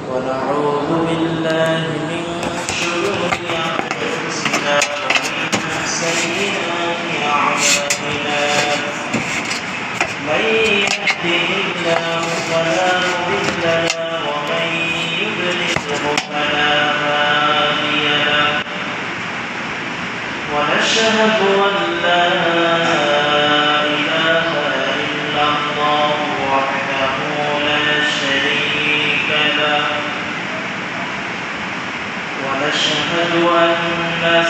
ونعوذ بالله من شرور أنفسنا ومن سيئات أعمالنا من يهده الله فلا مضل له ومن يضلله فلا هادي له ونشهد أن لا إله إلا الله وحده لا شريك له ونشهد أن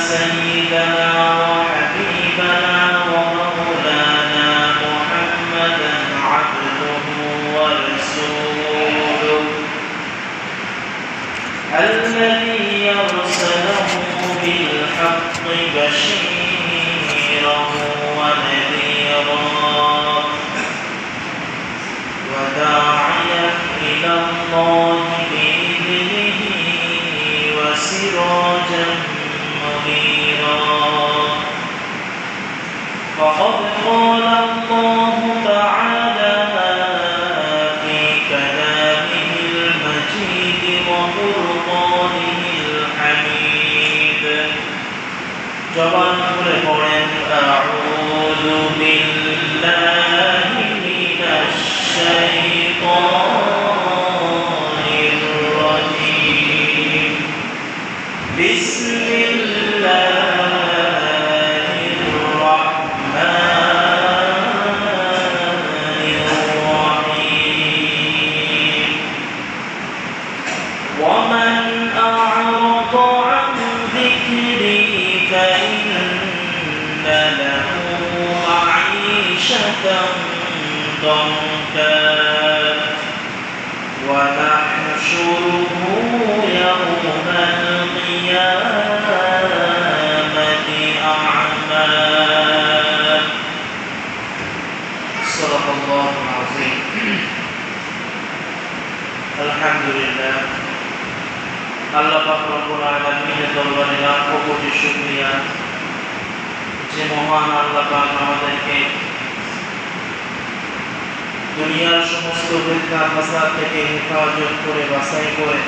سيدنا وحبيبنا ومولانا محمدا عبده ورسوله الذي أرسله بالحق بشيرا ونذيرا وداعيا إلى الله بإذنه وسراجا منيرا فقد قال الله تعالى في كلامه المجيد وفرقانه الحميد جبان قرآن أعوذ بالله من الشيطان الرجيم بسم الله الرحمن الرحيم ومن أعرض عن ذكري فإن له معيشة ضنكا ونحشره يوم القيامة أعمى صدق الله العظيم الحمد لله আল্লাহ পাক রব্বুল আলামিনের দরবারে লাখো কোটি শুকরিয়া যে মহান আল্লাহ পাক আমাদেরকে দুনিয়ার সমস্ত ফিতনা ফাসাদ থেকে হেফাজত করে বাছাই করে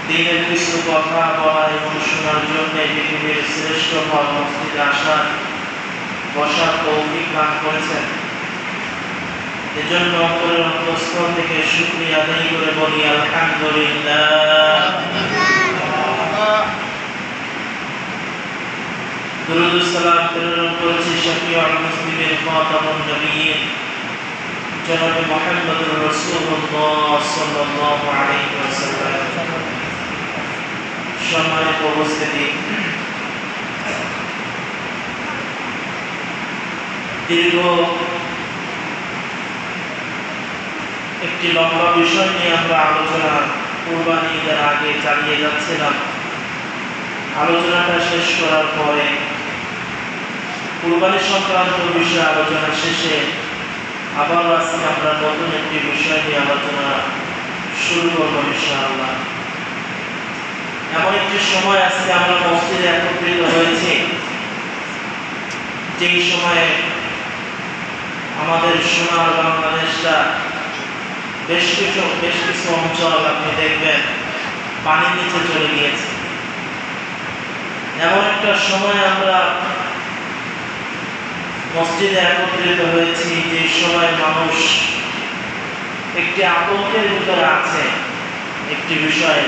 দ্বীনের কিছু কথা বলা এবং শোনার জন্য পৃথিবীর শ্রেষ্ঠ মসজিদে আসার বসার তৌফিক দান করেছেন এজন্য অন্তরের অন্তঃস্থল থেকে শুকরিয়া আদায় করে বলি আলহামদুলিল্লাহ দুরূদ ও সালাম প্রেরণ করেছি শফিউল মুসলিমিন খাতামুন নবিয়্যিন জনাবে মুহাম্মদুর রাসূলুল্লাহ সাল্লাল্লাহু আলাইহি ওয়াসাল্লাম সম্মানিত উপস্থিতি দীর্ঘ একটি লম্বা বিষয় নিয়ে আমরা আলোচনা কুরবানি ঈদের আগে চালিয়ে যাচ্ছিলাম আলোচনাটা শেষ করার পরে কুরবানি সংক্রান্ত বিষয়ে আলোচনা শেষে আবার আজকে আমরা নতুন একটি বিষয় নিয়ে আলোচনা শুরু করবো ইনশাআল্লাহ এমন একটি সময় আজকে আমরা মসজিদে একত্রিত হয়েছি যেই সময়ে আমাদের সোনার বাংলাদেশটা বেশ কিছু অঞ্চল আপনি দেখবেন পানির নিচে চলে গিয়েছে এমন একটা সময় আমরা মসজিদে একত্রিত হয়েছি যে সময় মানুষ একটি আতঙ্কের ভিতরে আছে একটি বিষয়ে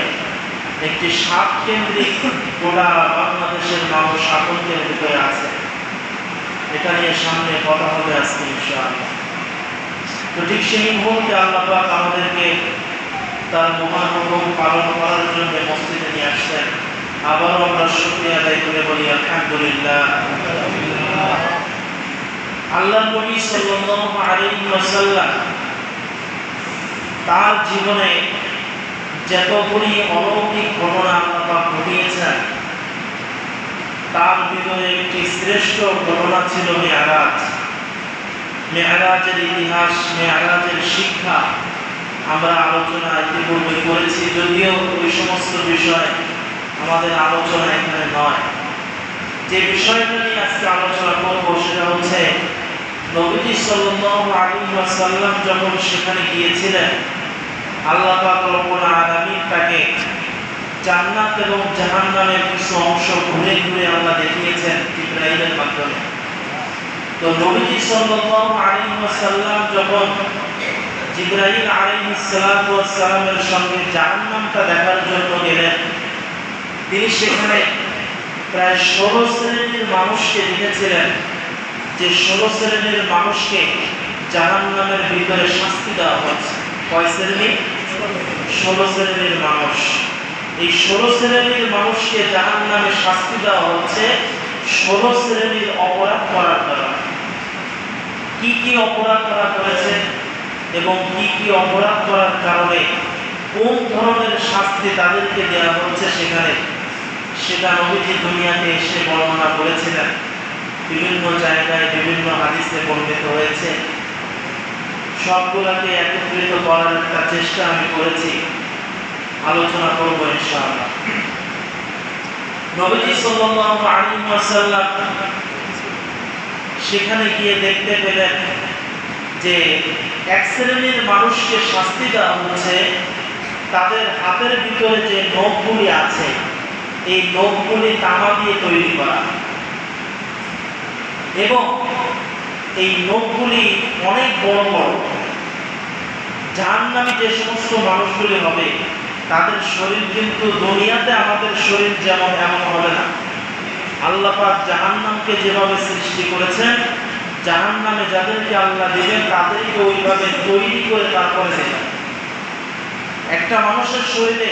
একটি সাত কেন্দ্রিক গোটা বাংলাদেশের মানুষ আতঙ্কের ভিতরে আছে এটা নিয়ে সামনে কথা হবে আজকে ইনশাআল্লাহ তো ঠিক সেই মুহূর্তে আল্লাহ পাক আমাদেরকে তার মহান হুকুম পালন করার জন্য মসজিদে নিয়ে আসছেন আবারও আমরা শুকরিয়া আদায় করে বলি আলহামদুলিল্লাহ আল্লাহর নবী সাল্লাল্লাহু আলাইহি ওয়াসাল্লাম তার জীবনে যতগুলি অলৌকিক ঘটনা আল্লাহ পাক ঘটিয়েছেন তার ভিতরে একটি শ্রেষ্ঠ ঘটনা ছিল মেরাজ মেরাজের ইতিহাস মেরাজের শিক্ষা আমরা আলোচনা ইতিপূর্বে করেছি যদিও ওই সমস্ত বিষয় আমাদের আলোচনা এখানে নয় যে বিষয়টা নিয়ে আজকে আলোচনা করব সেটা হচ্ছে নবীজি সাল্লাল্লাহু আলাইহি ওয়াসাল্লাম যখন সেখানে গিয়েছিলেন, আল্লাহ পাক রব্বুল আলামিন তাকে জান্নাত এবং জাহান্নামের কিছু অংশ ঘুরে ঘুরে আল্লাহ দেখিয়েছেন জিবরাইলের মাধ্যমে। তো নবীজি সাল্লাল্লাহু আলাইহি ওয়াসাল্লাম যখন জিবরাইল আলাইহিস সালাতু ওয়াস সালামের সঙ্গে জাহান্নামটা দেখার জন্য গেলেন, তিনি সেখানে প্রায় 16 শ্রেণীর মানুষকে দেখেছিলেন, যে 16 শ্রেণীর মানুষকে জাহান্নামের ভিতরে শাস্তি দেওয়া হচ্ছে। কয় শ্রেণী? 16 শ্রেণীর মানুষ। এই 16 শ্রেণীর মানুষকে জাহান্নামে শাস্তি দেওয়া হচ্ছে 16 শ্রেণীর অপরাধ করার কারণে। কি কি অপরাধ তারা করেছে এবং কি কি অপরাধ করার কারণে কোন ধরনের শাস্তি তাদেরকে দেওয়া হচ্ছে সেখানে, সেটা নবীজি দুনিয়াতে এসে বর্ণনা করেছিলেন। বিভিন্ন জায়গায় বিভিন্ন হাদিসে বর্ণিত হয়েছে। সবগুলোকে একত্রিত করার একটা চেষ্টা আমি করেছি, আলোচনা করব ইনশাআল্লাহ। নবীজি সাল্লাল্লাহু আলাইহি ওয়াসাল্লাম সেখানে গিয়ে দেখতে পেলেন যে এক শ্রেণীর মানুষকে শাস্তি দেওয়া হচ্ছে, তাদের হাতের ভিতরে যে নখগুলি আছে এই নখগুলি তামা দিয়ে তৈরি করা, এবং এই নখগুলি অনেক বড় বড়। জাহান্নামী যে সমস্ত মানুষগুলি হবে তাদের শরীর কিন্তু দুনিয়াতে আমাদের শরীর যেমন এমন হবে না। আল্লাহ পাক জাহান্নামকে যেভাবে সৃষ্টি করেছেন, জাহান্নামে যাদেরকে আল্লাহ দিবেন তাদেরকে ওইভাবে তৈরি করে তারপরে দেবেন। একটা মানুষের শরীরে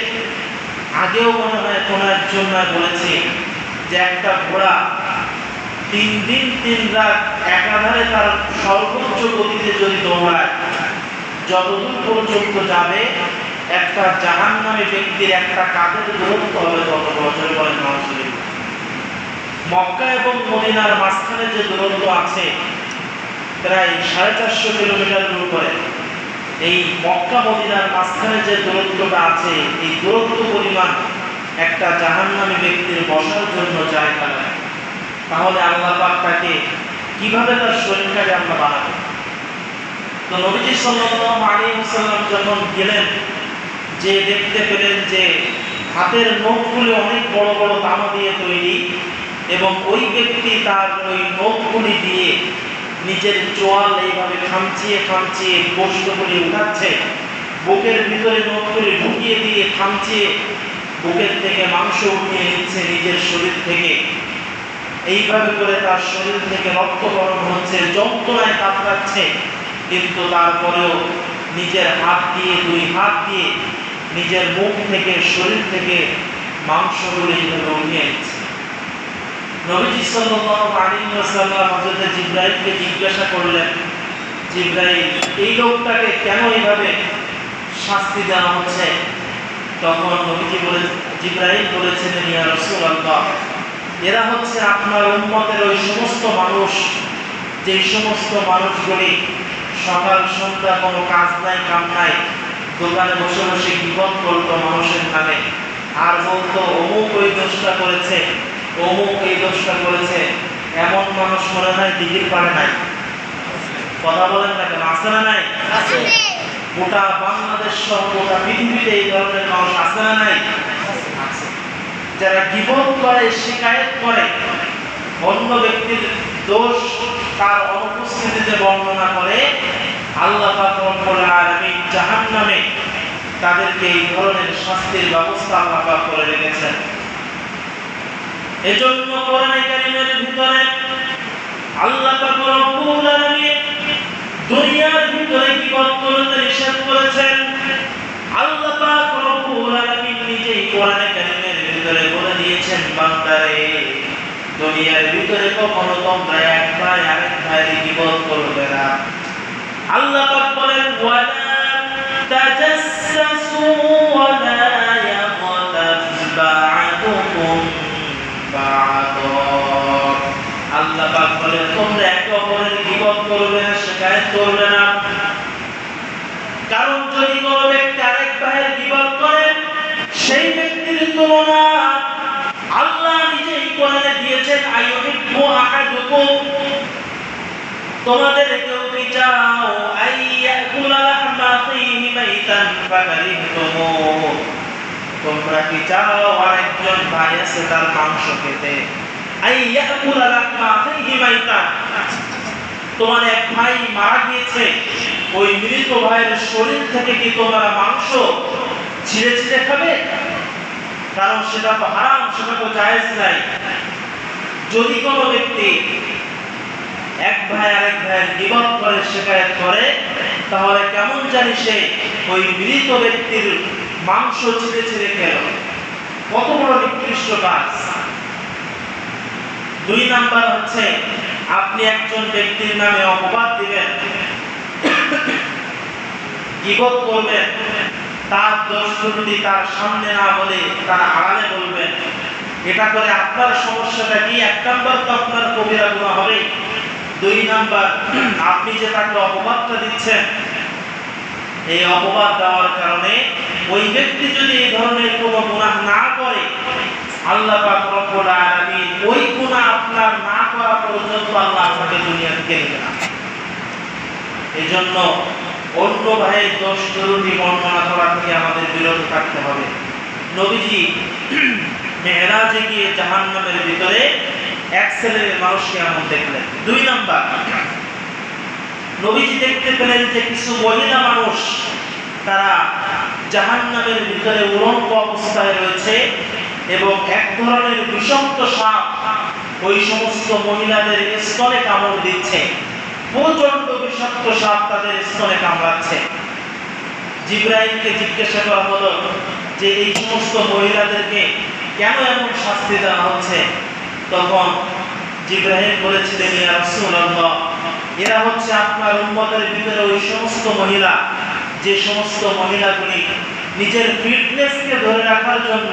আগেও মনে হয় কোনো একজন বলেছি যে একটা ঘোড়া 3 দিন 3 রাত একাধারে তার সর্বোচ্চ গতিতে যদি দৌড়ায়, যতদূর পর্যন্ত যাবে একটা জাহান্নামী ব্যক্তির একটা কাঁধের দূরত্ব হবে তত বছর বলেন মানুষের। মক্কা এবং মদিনার মাঝখানে যে দূরত্ব আছে প্রায় 450 কিলোমিটারের উপরে, এই মক্কা মদিনার মাঝখানে যে দূরত্বটা আছে এই দূরত্ব পরিমাণ একটা জাহান্নামী ব্যক্তির বসার জন্য জায়গা নেয়। তাহলে আল্লাহ পাক তাকে কিভাবে তার শরীরটাকে আমরা বানাবো? তো নবীজি সাল্লাল্লাহু আলাইহি ওয়াসাল্লাম যখন গেলেন, যে দেখতে পেলেন যে হাতের নখগুলি অনেক বড় বড় তামা দিয়ে তৈরি, এবং ওই ব্যক্তি তার ওই নখগুলি দিয়ে নিজের চোয়াল এইভাবে খামচিয়ে খামচিয়ে গোশতগুলি উঠাচ্ছে, বুকের ভিতরে নখগুলি ঢুকিয়ে দিয়ে খামচিয়ে বুকের থেকে মাংস উঠিয়ে নিচ্ছে নিজের শরীর থেকে। এইভাবে করে তার শরীর থেকে রক্তক্ষরণ হচ্ছে, যন্ত্রণায় কাতরাচ্ছে, কিন্তু তারপরেও নিজের হাত দিয়ে 2 হাত দিয়ে নিজের মুখ থেকে শরীর থেকে মাংসগুলি উঠিয়ে নিচ্ছে। নবীজি সাল্লাল্লাহু আলাইহি ওয়াসাল্লাম হযরত জিবরাইলকে জিজ্ঞাসা করলেন, জিবরাইল, এই লোকটাকে কেন এইভাবে শাস্তি দেওয়া হচ্ছে? তখন নবীজি জিবরাইল বলেছিলেন, ইয়া রাসূলুল্লাহ, এরা হচ্ছে আপনার উম্মতের ওই সমস্ত মানুষ, যে সমস্ত মানুষগুলি সকাল সন্ধ্যা কোনো কাজ নাই কাম নাই দোকানে বসে বসে গীবত করতো মানুষের নামে, আর বলতো অমুক ওই দোষটা করেছে, অমুক এই দোষটা করেছে। এমন মানুষ মনে হয় দিঘির পাড়ে নাই। কথা বলেন না কেন? আছে না নাই? গোটা বাংলাদেশ সহ গোটা পৃথিবীতে এই ধরনের মানুষ আছে না নাই? যারা গীবত করে, শিকায়েত করে, অন্য ব্যক্তির দোষ তার অনুপস্থিতিতে বর্ণনা করে, আল্লাহ পাক রব্বুল আলামিন জাহান্নামে তাদেরকে এই ধরনের শাস্তির ব্যবস্থা আল্লাহ পাক করে রেখেছেন। এজন্য কোরআনে কারীমের ভিতরে আল্লাহ পাক রব্বুল আলামিন দুনিয়ার ভিতরে গীবত করতে নিষেধ করেছেন। আল্লাহ পাক রব্বুল আলামিন নিজেই কোরআনে কারীমের ভিতরে বলে দিয়েছেন, বান্দারে, দুনিয়ার ভিতরে কখনো তোমরা এক ভাই আরেক ভাইয়ের গীবত করবে না। আল্লাহ পাক বলেন, ওয়ালা তাজাসসু ওয়ালা ইয়াগতাব বা'দুকুম বা'দা। আল্লাহ পাক বলেন, তোমরা একে অপরের গীবত করবে না, শিকায়েত করবে না। কারণ যদি কোনো ব্যক্তি আরেক ভাইয়ের গীবত করে, সেই ব্যক্তির তুলনা আল্লাহ নিজেই কোরআনে দিয়েছেন, আইয়ুহিব্বু আহাদুকুম তোমাদের কেউ কি চাও আইয়াকুলা লাহমা আখিহি মাইতান ফাকারিহতুমুহু, তোমরা কি চাও আরেকজন ভাই আছে তার মাংস খেতে? আইয়াকুলা লাহমা আখিহি মাইতান, তোমার এক ভাই মারা গিয়েছে, ওই মৃত ভাইয়ের শরীর থেকে কি তোমরা মাংস ছিঁড়ে ছিঁড়ে খাবে? কারণ সেটা তো হারাম, সেটা তো জায়েজ নাই। যদি কোনো ব্যক্তি এক ভাই আরেক ভাইয়ের গীবত করে, শিকায়ত করে, তাহলে কেমন জানি সে ওই মৃত ব্যক্তির মাংস ছিঁড়ে ছিঁড়ে খেল। কত বড় নিকৃষ্ট কাজ। 2 নাম্বার হচ্ছে আপনি একজন ব্যক্তির নামে অপবাদ দিবেন, গীবত করবেন, তার দোষ ত্রুটি তার সামনে না বলে তার আড়ালে বলবেন। এটা করে আপনার সমস্যাটা কি? 1 নাম্বার তো আপনার কবিরা গুনাহ হবে। 2 নাম্বার, আপনি যে তাকে অপবাদটা দিচ্ছেন, এই অপবাদ দেওয়ার কারণে ওই ব্যক্তি যদি এই ধরনের কোনো গুনাহ না করে, আল্লাহ পাক রব্বুল আলামিন ওই গুনাহ আপনার না করা পর্যন্ত আল্লাহ আপনাকে দুনিয়া থেকে নেবে না। এজন্য অন্য ভাইয়ের দোষ ত্রুটি বর্ণনা করা থেকে আমাদের বিরত থাকতে হবে। নবীজি মেরাজে গিয়ে জাহান্নামের ভিতরে এক শ্রেণীর মানুষকে এমন দেখলেন। 2 নাম্বার, নবীজি দেখতে পেলেন যে কিছু মহিলা মানুষ তারা জাহান্নামের ভিতরে উলঙ্গ অবস্থায় রয়েছে এবং এক ধরনের বিষাক্ত সাপ ওই সমস্ত মহিলাদের স্তনে কামড় দিচ্ছে। প্রচন্ড বিষাক্ত সাপ তাদের স্তনে কামড়াচ্ছে। জিবরাইলকে জিজ্ঞাসা করা হলো যে এই সমস্ত মহিলাদেরকে কেন এমন শাস্তি দেওয়া হচ্ছে? তখন জিবরাইল বলেছিলেন, ইয়া রাসূলুল্লাহ, এরা হচ্ছে আপনার উম্মতের ভিতরে ওই সমস্ত মহিলা যে সমস্ত মহিলাগুলি নিজের ফিটনেসকে ধরে রাখার জন্য,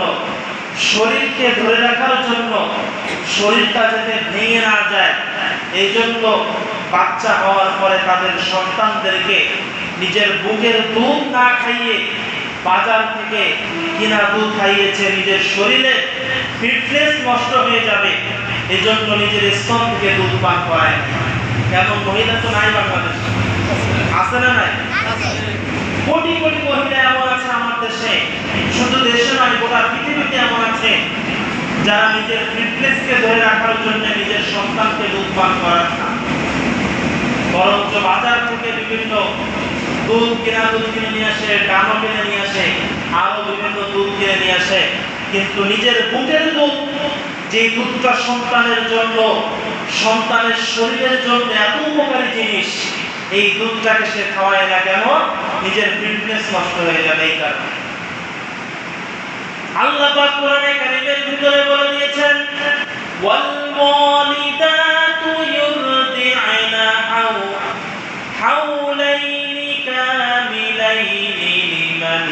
শরীরকে ধরে রাখার জন্য, শরীরটা যাতে ভেঙে না যায় এই জন্য বাচ্চা হওয়ার পরে তাদের সন্তানদেরকে নিজের বুকের দুধ না খাইয়ে বাজার থেকে কিনা দুধ খাইয়েছে। নিজের শরীরে ফিটনেস নষ্ট হয়ে যাবে এই জন্য নিজের স্তন থেকে দুধ পান করায়। এমন মহিলা তো নাই বাংলাদেশে, আছে না? নাই, কোটি কোটি মহিলা এমন আছে আমার দেশে, শুধু দেশে নয় গোটা পৃথিবীতে এমন আছে যারা নিজের ফিটনেসকে ধরে রাখার জন্য নিজের সন্তানকে দুধ পান করান না, বরঞ্চ বাজার থেকে বিভিন্ন দুধ কিনে নিয়ে আসে, ডানো কিনে নিয়ে আসে, আরো বিভিন্ন দুধ কিনে নিয়ে আসে, কিন্তু নিজের বুকের দুধ, যে দুধটা সন্তানের জন্য, সন্তানের শরীরের জন্য এত উপকারী জিনিস, এই দুধটাকে সে খাওয়ায় না কেন? নিজের ফিটনেস নষ্ট হয়ে যাবে এই কারণে। আল্লাহ পাক কোরআনে কারীমের ভিতরে বলে দিয়েছেন, ওয়াল ওয়ালিদাতু ইউরদি'না হাওলাইনি কামিলাইনি লিমান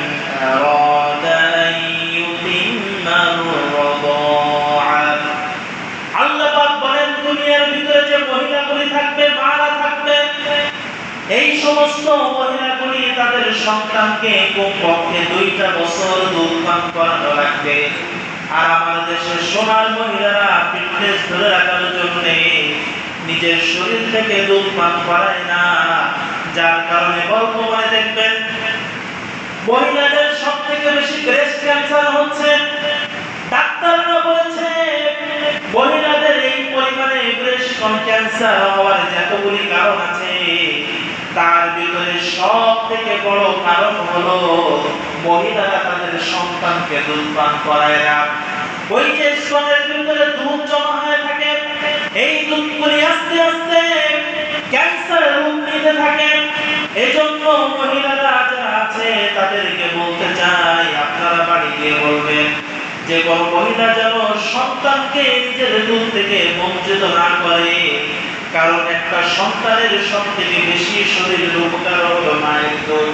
আরাদা আন ইউতিম্মা আর-রাদা'a। আল্লাহ পাক বলেন, দুনিয়ার ভিতরে যে মহিলাগুলি থাকবে, মারা থাকবে, এই সমস্ত মহিলাগুলি তাদের সন্তানকে কমপক্ষে 2টা বছর দুধ পান করানো লাগবে। আর আমাদের দেশের সোনার মহিলারা ফিটনেস ধরে রাখার জন্য নিজের শরীর থেকে দুধ পান করায় না, যার কারণে বর্তমানে দেখবেন মহিলাদের সব থেকে বেশি ব্রেস্ট ক্যান্সার হচ্ছে। ডাক্তাররা বলেছে মহিলাদের এই পরিমাণে ব্রেস্ট ক্যান্সার হওয়ার যতগুলি কারণ আছে, তার ভিতরে সব থেকে বড় কারণ হলো মহিলারা তাদের সন্তানকে দুধ পান করায় না। ওই যে স্তনের ভিতরে দুধ জমা হয়ে থাকে, এই দুধগুলি আস্তে আস্তে ক্যান্সারের রূপ নিতে থাকে। এজন্য মহিলারা যারা আছে তাদেরকে বলতে চাই, আপনারা বাড়ি গিয়ে বলবেন যে কোন মহিলা যেন সন্তানকে নিজের দুধ থেকে বঞ্চিত না করে, কারণ একটা সন্তানের সব থেকে বেশি শরীরের উপকার হলো মায়ের দুধ।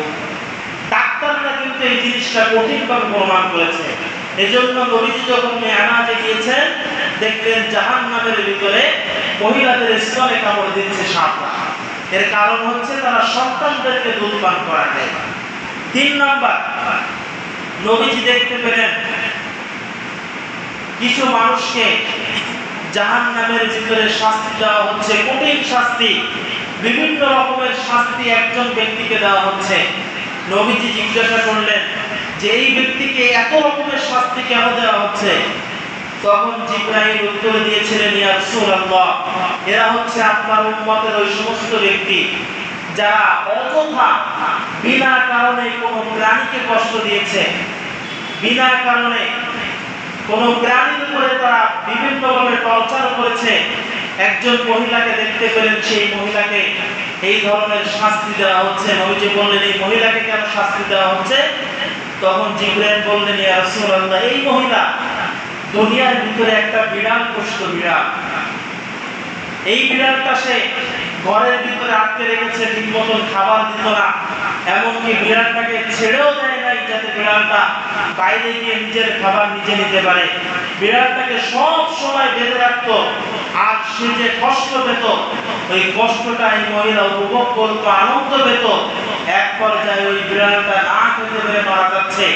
ডাক্তাররা কিন্তু এই জিনিসটা কঠিনভাবে প্রমাণ করেছে। এজন্য নবীজি যখন মেরাজে গিয়েছেন, দেখলেন জাহান্নামের ভিতরে মহিলাদের স্তনে কামড় দিচ্ছে সাপরা। এর কারণ হচ্ছে তারা সন্তানদেরকে দুধ পান করায়। 3 নাম্বার, নবীজি দেখতে পেলেন কিছু মানুষকে জাহান্নামের ভিতরে শাস্তি দেওয়া হচ্ছে, কঠিন শাস্তি। বিভিন্ন রকমের শাস্তি একজন ব্যক্তিকে দেওয়া হচ্ছে। নবীজি জিজ্ঞাসা করলেন যে এই ব্যক্তিকে এত রকমের শাস্তি কেন দেওয়া হচ্ছে? তখন জিবরাইল উত্তর দিয়েছিলেন, ইয়া রাসূলুল্লাহ, এরা হচ্ছে আপনার উম্মতের ওই সমস্ত ব্যক্তি যারা অযথা বিনা কারণে কোনো প্রাণীকে কষ্ট দিয়েছে, বিনা কারণে কোনো প্রাণীর উপরে তারা বিভিন্নভাবে টর্চার করেছে। একজন মহিলাকে দেখতে পেলেন, সেই মহিলাকে এই ধরনের শাস্তি দেওয়া হচ্ছে। নবীজি বললেন, এই মহিলাকে কেন শাস্তি দেওয়া হচ্ছে? তখন জিবরাইল বললেন, ইয়া রাসূলুল্লাহ, এই মহিলা দুনিয়ার ভিতরে একটা বিড়াল পুষত, বিড়াল। এই বিড়ালটা সে ঘরের ভিতরে আটকে রেখেছে, ঠিক মতন খাবার দিত না, এমনকি বিড়ালটাকে ছেড়েও দেয় নাই যাতে বিড়ালটা বাইরে গিয়ে নিজের খাবার নিজে নিতে পারে। বিড়ালটাকে সব সময় বেঁধে রাখতো, আর সে যে কষ্ট পেত, ওই কষ্টটা এই মহিলা উপভোগ করতো, আনন্দ পেত। এক পর্যায়ে ওই বিড়ালটা না খেতে পেরে মারা যাচ্ছে।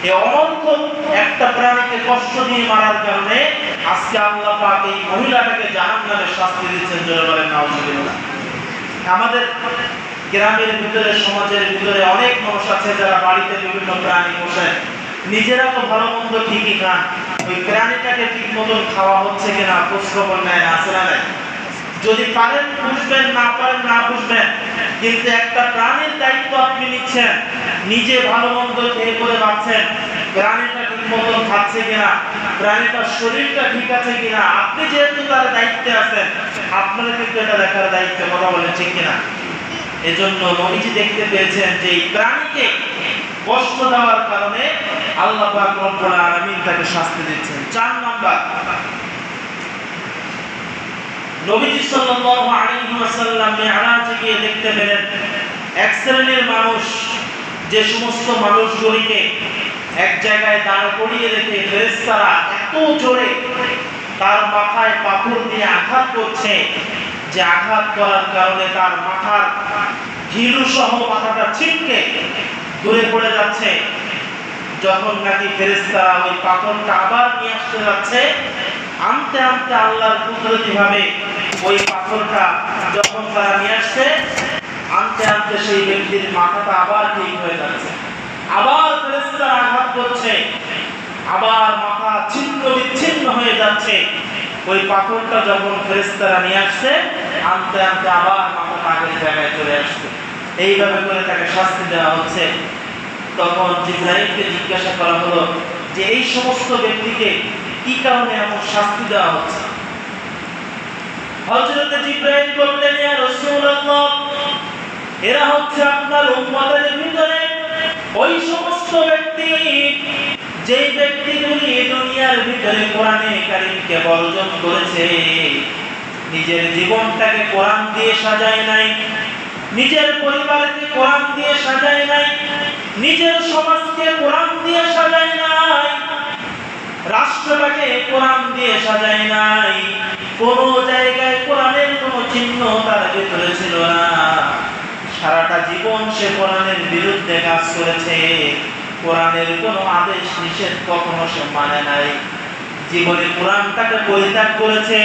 এই অনন্ত একটা প্রাণীকে কষ্ট দিয়ে মারার কারণে আজকে আল্লাহ পাক এই মহিলাটাকে জাহান্নামে শাস্তি দিচ্ছেন। জোরে বলেন নাউজুবিল্লাহ। আমাদের গ্রামের ভিতরে, সমাজের ভিতরে অনেক মানুষ আছে যারা বাড়িতে বিভিন্ন প্রাণী পোষেন, নিজেরা তো ভালো মন্দ ঠিকই খান, ওই প্রাণীটাকে ঠিক মতন খাওয়া হচ্ছে কিনা খোঁজ খবর নেয় না, আছে না? যদি পারেন পুষবেন, না পারেন না পুষবেন, কিন্তু একটা প্রাণীর দায়িত্ব আপনি নিচ্ছেন, নিজে ভালো মন্দ খেয়ে করে বাঁচছেন, প্রাণীটা ঠিক মতন খাচ্ছে কিনা, প্রাণীটার শরীরটা ঠিক আছে কিনা, আপনি যেহেতু তার দায়িত্বে আছেন, আপনার কিন্তু এটা দেখার দায়িত্ব। কথা বলেন ঠিক কিনা? এজন্য নবীজি দেখতে পেয়েছেন যে এই প্রাণীকে কষ্ট দেওয়ার কারণে আল্লাহ পাক রব্বুল আলামিন তাকে শাস্তি দিচ্ছেন। 4 নাম্বার, নবীজি সাল্লাল্লাহু আলাইহি ওয়াসাল্লাম মিরাজে গিয়ে দেখতে পেলেন এক শ্রেণীর মানুষ, যে সমস্ত মানুষগুলিকে এক জায়গায় দাঁড় করিয়ে রেখে ফেরেশতারা এত জোরে তার মাথায় পাথর দিয়ে আঘাত করছে, যে আঘাত করার কারণে তার মাথার ঘিলু সহ মাথাটা ছিটকে দূরে পড়ে যাচ্ছে। যখন নাকি ফেরেশতারা ওই পাথরটা আবার নিয়ে আসতে যাচ্ছে, আনতে আনতে আল্লাহর কুদরতি ভাবে ওই পাথরটা যখন তারা নিয়ে আসছে, আনতে আনতে সেই ব্যক্তির মাথাটা আবার ঠিক হয়ে যাচ্ছে। আবার ফেরেশতারা আঘাত করছে, আবার মাথা ছিন্ন বিচ্ছিন্ন হয়ে যাচ্ছে। ওই পাথরটা যখন ফেরেশতারা নিয়ে আসছে, আনতে আনতে আবার মাথাটা আগের জায়গায় চলে আসছে। এইভাবে করে তাকে শাস্তি দেওয়া হচ্ছে। তখন জিবরাইলকে জিজ্ঞাসা করা হলো যে এই সমস্ত ব্যক্তিকে কি কারণে এমন শাস্তি দেওয়া হচ্ছে? হযরত জিবরাইল বললেন, ইয়া রাসূলুল্লাহ, এরা হচ্ছে আপনার উম্মতের ভিতরে ওই সমস্ত ব্যক্তি, যেই ব্যক্তিগুলি দুনিয়ার ভিতরে কোরআনে কারীমকে বর্জন করেছে, নিজের জীবনটাকে কোরআন দিয়ে সাজায় নাই, নিজের পরিবারকে কোরআন দিয়ে সাজায় নাই, নিজের সমাজকে কোরআন দিয়ে সাজায় নাই, রাষ্ট্রটাকে কোরআন দিয়ে সাজায় নাই, কোন জায়গায় কোরআনের কোনো চিহ্ন তার ভিতরে ছিল না। সারাটা জীবন সে কোরআনের বিরুদ্ধে কাজ করেছে, কোরআনের কোনো আদেশ নিষেধ কখনো সে মানে নাই। জীবনে কোরআনটাকে পরিত্যাগ করেছে।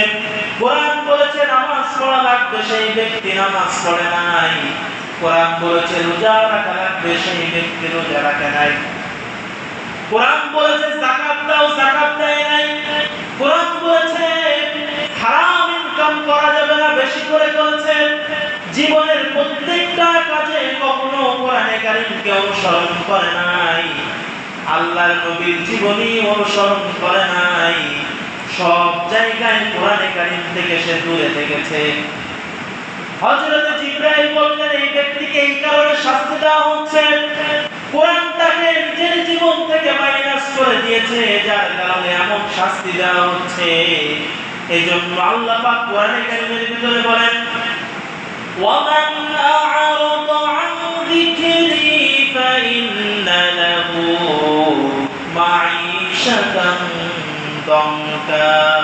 কোরআন বলেছে নামাজ পড়া লাগবে, সেই ব্যক্তি নামাজ পড়ে নাই। কোরআন বলেছে রোজা রাখা লাগবে, সেই ব্যক্তি রোজা রাখে নাই। কোরআন বলেছে যাকাত দাও, যাকাত দেয় নাই। কোরআন বলেছে হারাম ইনকাম করা যাবে না, বেশি করে করেছে। জীবনের প্রত্যেকটা কাজে কখনো কোরআনে কারীমকে অনুসরণ করে নাই, আল্লাহর নবীর জীবনী অনুসরণ করে নাই। সব জায়গায় কোরআনে কারীম থেকে সে দূরে থেকেছে। হযরত জিবরাইল বললেন, এই ব্যক্তিকে এই কারণে শাস্তি দেওয়া হচ্ছে, কোরআনটাকে নিজের জীবন থেকে মাইনাস করে দিয়েছে, যার কারণে এমন শাস্তি দেওয়া হচ্ছে। এজন্য আল্লাহ পাক কোরআনে কারীমের ভিতরে বলেন, وَمَنْ أَعْرَضَ عَنْ ذِكْرِي فَإِنَّ لَهُ مَعِيشَةً ضَنكًا